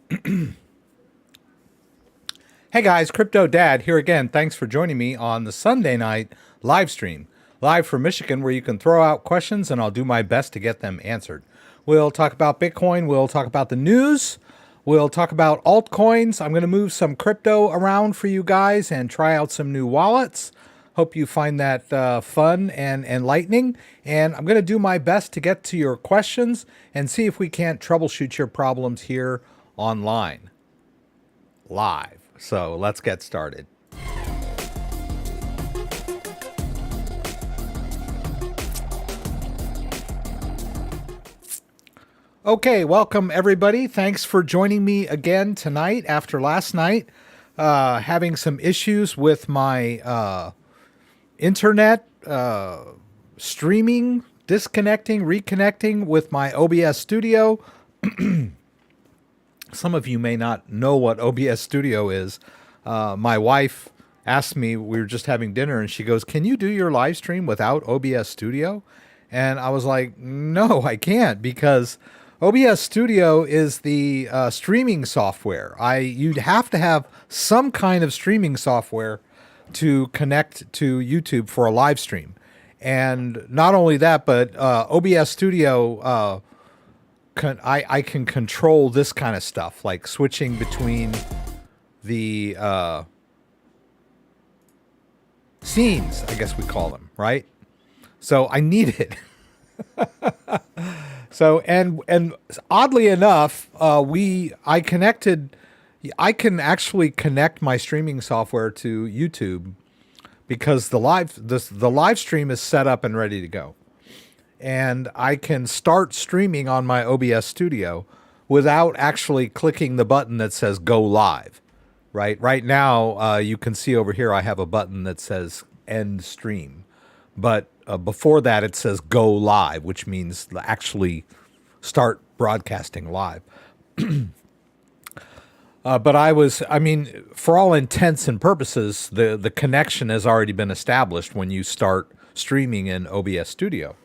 Hey guys, CryptoDad here again. Thanks for joining me on the Sunday night live stream. Live from Michigan, where you can throw out questions and I'll do my best to get them answered. We'll talk about Bitcoin, we'll talk about the news, we'll talk about altcoins. I'm going to move some crypto around for you guys and try out some new wallets. Hope you find that fun and enlightening. And I'm going to do my best to get to your questions and see if we can't troubleshoot your problems here online, live. So let's get started. Okay, welcome everybody. Thanks for joining me again tonight after last night. Having some issues with my internet, streaming, disconnecting, reconnecting with my OBS Studio. Some of you may not know what OBS Studio is. My wife asked me, we were just having dinner, and she goes, "Can you do your live stream without OBS Studio?" And I was like, no, I can't, because OBS Studio is the streaming software. You'd have to have some kind of streaming software to connect to YouTube for a live stream. And not only that, but OBS Studio, I can control this kind of stuff, like switching between the scenes, I guess we call them, right? So I need it. So and oddly enough, I can actually connect my streaming software to YouTube because the live stream is set up and ready to go. And I can start streaming on my OBS Studio without actually clicking the button that says go live, right? Right now, you can see over here, I have a button that says end stream. But before that, it says go live, which means actually start broadcasting live. But I mean, for all intents and purposes, the connection has already been established when you start streaming in OBS Studio.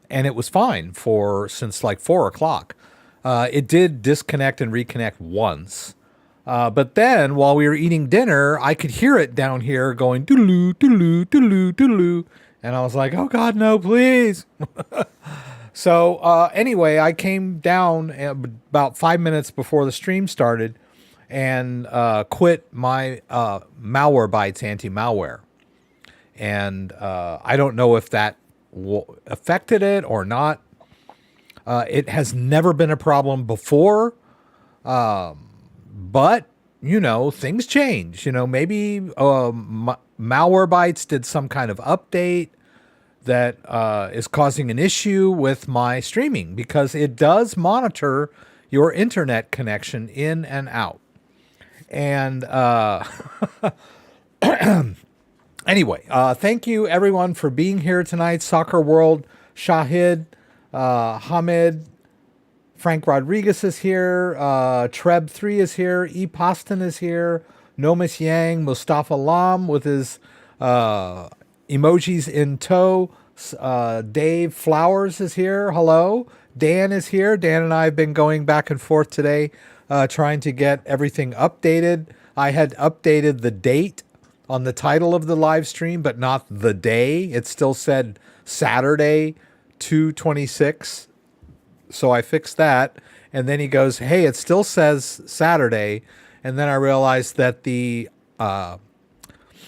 And it was fine since like 4 o'clock. It did disconnect and reconnect once. But then while we were eating dinner, I could hear it down here going doodaloo, doodaloo, doodaloo, doodaloo. And I was like, oh God, no, please. So anyway, I came down about 5 minutes before the stream started and quit my Malwarebytes anti-malware. And I don't know if that affected it or not. It has never been a problem before, but you know, things change. You know, maybe Malwarebytes did some kind of update that is causing an issue with my streaming, because it does monitor your internet connection in and out. And anyway, thank you everyone for being here tonight. Soccer World, Shahid, Hamid, Frank Rodriguez is here, Treb3 is here, E. Poston is here, Nomis Yang, Mustafa Lam with his emojis in tow, Dave Flowers is here, hello, Dan is here. Dan and I have been going back and forth today, trying to get everything updated. I had updated the date on the title of the live stream, but not the day. It still said Saturday, 2/26. So I fixed that. And then he goes, hey, it still says Saturday. And then I realized that the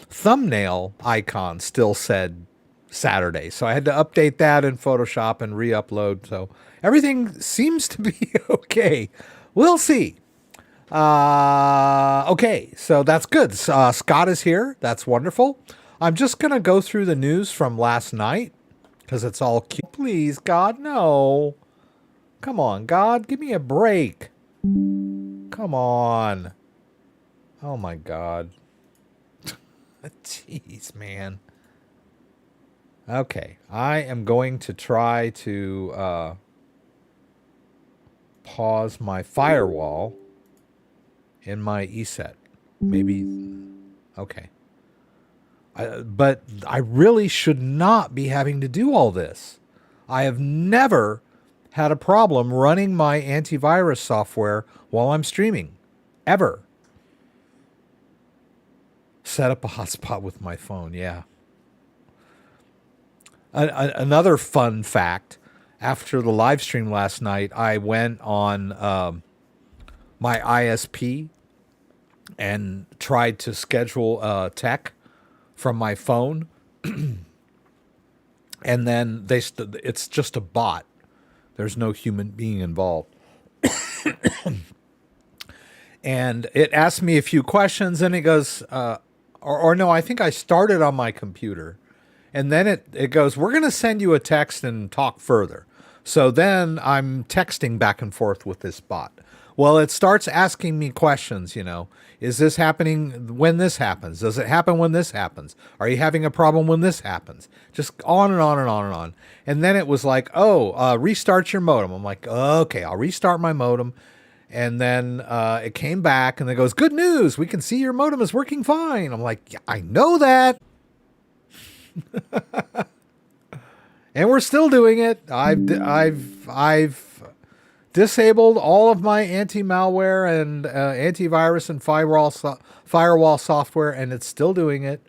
thumbnail icon still said Saturday. So I had to update that in Photoshop and re-upload. So everything seems to be okay. We'll see. Okay, so that's good. Scott is here. That's wonderful. I'm just going to go through the news from last night because it's all cute. Please, God, no. Come on, God, give me a break. Come on. Oh, my God. Jeez, man. Okay, I am going to try to pause my firewall in my ESET. Maybe, okay. But I really should not be having to do all this. I have never had a problem running my antivirus software while I'm streaming, ever. Set up a hotspot with my phone, yeah. Another fun fact, after the live stream last night, I went on my ISP and tried to schedule tech from my phone. And then it's just a bot. There's no human being involved. And it asked me a few questions, and it goes, or no, I think I started on my computer. And then it goes, we're going to send you a text and talk further. So then I'm texting back and forth with this bot. Well, it starts asking me questions, you know. Is this happening when this happens? Does it happen when this happens? Are you having a problem when this happens? Just on and on and on and on. And then it was like, oh, restart your modem. I'm like, okay, I'll restart my modem. And then it came back and it goes, good news. We can see your modem is working fine. I'm like, yeah, I know that. And we're still doing it. I've disabled all of my anti-malware and antivirus and firewall software, and it's still doing it.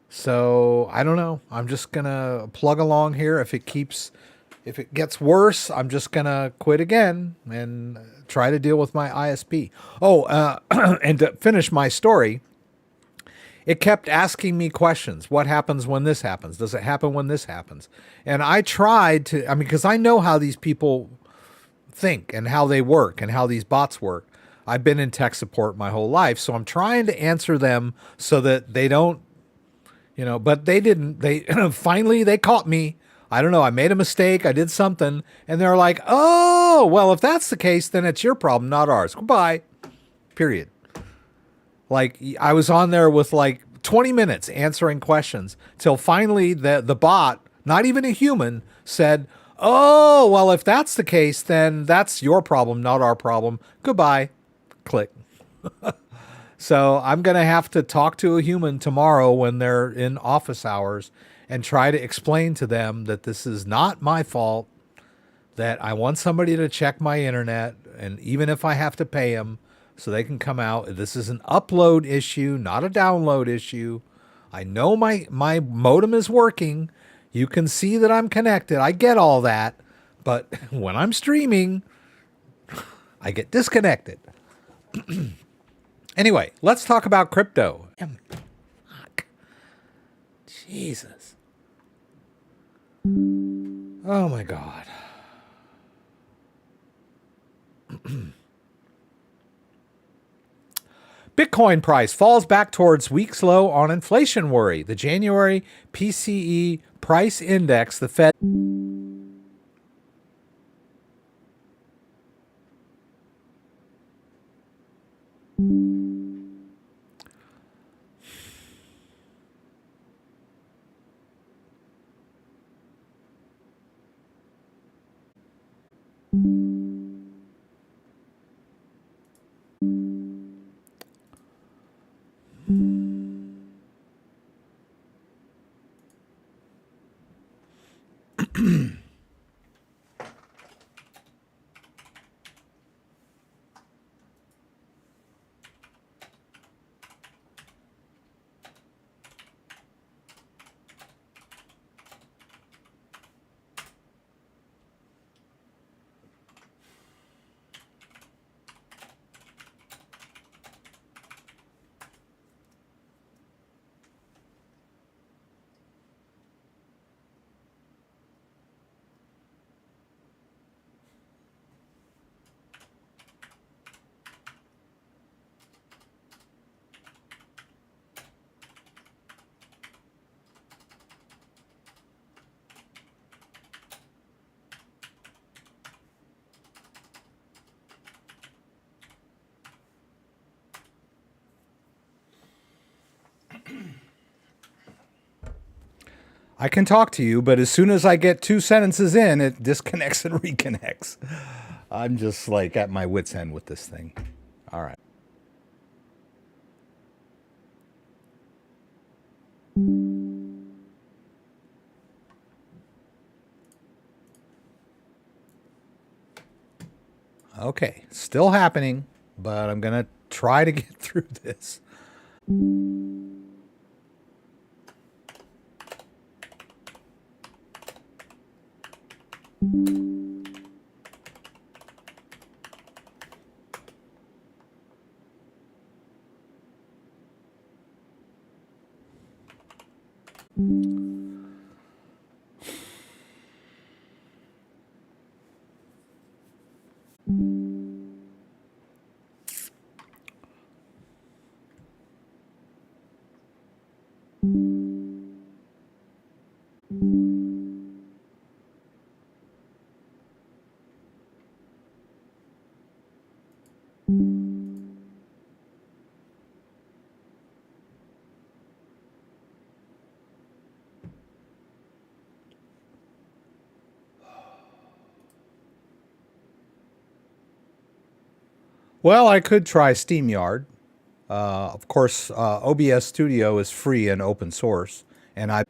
So I don't know. I'm just gonna plug along here. If it gets worse, I'm just gonna quit again and try to deal with my ISP. Oh, and to finish my story, it kept asking me questions. What happens when this happens? Does it happen when this happens? And I tried to, because I know how these people think and how they work and how these bots work. I've been in tech support my whole life, so I'm trying to answer them so that they don't, but they didn't. They finally, they caught me. I don't know. I made a mistake. I did something. And they're like, oh, well, if that's the case, then it's your problem, not ours. Goodbye. Period. Like, I was on there with like 20 minutes answering questions till finally the bot, not even a human, said, oh, well, if that's the case, then that's your problem, not our problem. Goodbye. Click. So I'm going to have to talk to a human tomorrow when they're in office hours and try to explain to them that this is not my fault, that I want somebody to check my internet, and even if I have to pay them, so they can come out. This is an upload issue, not a download issue. I know my modem is working. You can see that I'm connected. I get all that. But when I'm streaming, I get disconnected. Anyway, let's talk about crypto. Fuck. Jesus. Oh my God. Bitcoin price falls back towards week's low on inflation worry. The January PCE price index, the Fed. I can talk to you, but as soon as I get 2 sentences in, it disconnects and reconnects. I'm just like at my wit's end with this thing. All right. Okay, still happening, but I'm going to try to get through this. Well, I could try SteamYard. Of course, OBS Studio is free and open source, and I